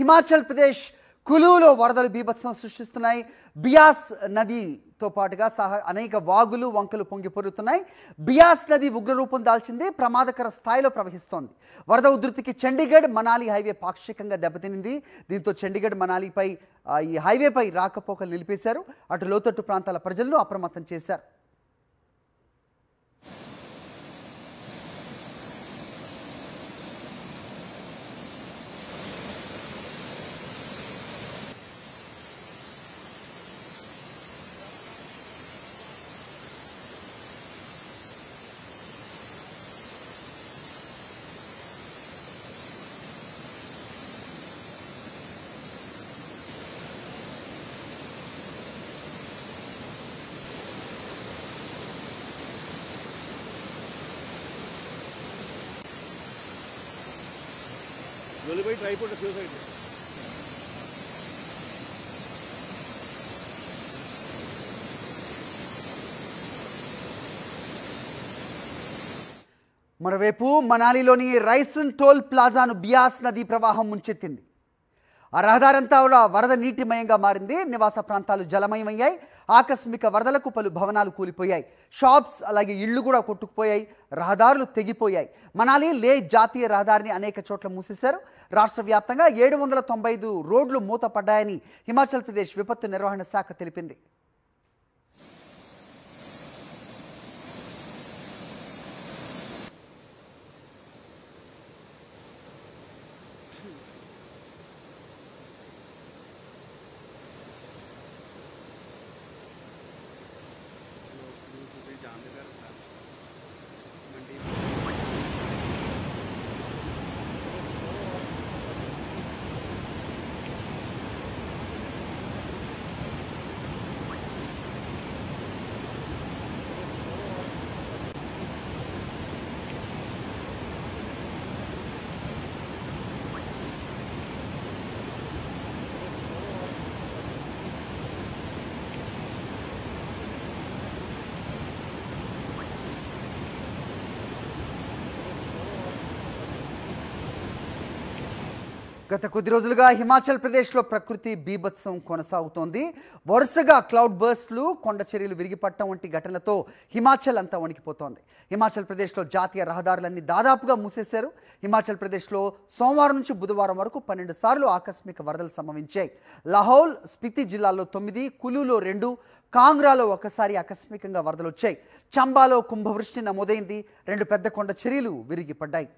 హిమాచల్ ప్రదేశ్ కులులో వరదలు బీభత్సం సృష్టిస్తున్నాయి. బియాస్ నదితో పాటుగా అనేక వాగులు వంకలు పొంగి పొరుతున్నాయి. బియాస్ నది ఉగ్రరూపం దాల్చింది, ప్రమాదకర స్థాయిలో ప్రవహిస్తోంది. వరద ఉధృతికి చండీగఢ్ మనాలి హైవే పాక్షికంగా దెబ్బతినింది. దీంతో చండీగఢ్ మనాలిపై ఈ హైవేపై రాకపోకలు నిలిపేశారు. అటు లోతట్టు ప్రాంతాల ప్రజలను అప్రమత్తం చేశారు. जोली भाई ट्राइपॉड रखियो साइड में। మరోవైపు మనాలిలోని రైసన్ టోల్ ప్లాజాను బియాస్ నది ప్రవాహం ముంచెత్తింది. ఆ రహదారంతా వరద నీటిమయంగా మారింది. నివాస ప్రాంతాలు జలమయమయ్యాయి. ఆకస్మిక వరదలకు పలు భవనాలు కూలిపోయాయి. షాప్స్ అలాగే ఇళ్లు కూడా కొట్టుకుపోయాయి. రహదారులు తెగిపోయాయి. మనాలి లే జాతీయ రహదారిని అనేక చోట్ల మూసేశారు. రాష్ట్ర వ్యాప్తంగా 795 రోడ్లు మూతపడ్డాయని హిమాచల్ ప్రదేశ్ విపత్తు నిర్వహణ శాఖ తెలిపింది. గత కొద్ది రోజులుగా హిమాచల్ ప్రదేశ్లో ప్రకృతి బీభత్సం కొనసాగుతోంది. వరుసగా క్లౌడ్ బర్స్ట్లు, కొండ చర్యలు విరిగిపట్టడం వంటి ఘటనలతో హిమాచల్ అంతా వణికిపోతోంది. హిమాచల్ ప్రదేశ్లో జాతీయ రహదారులన్నీ దాదాపుగా మూసేశారు. హిమాచల్ ప్రదేశ్లో సోమవారం నుంచి బుధవారం వరకు 12 సార్లు ఆకస్మిక వరదలు సంభవించాయి. లాహౌల్, స్పితి జిల్లాల్లో 9, కులులో 2, కాంగ్రాలో ఒకసారి ఆకస్మికంగా వరదలు వచ్చాయి. చంబాలో కుంభవృష్టి నమోదైంది. 2 పెద్ద కొండ చర్యలు విరిగిపడ్డాయి.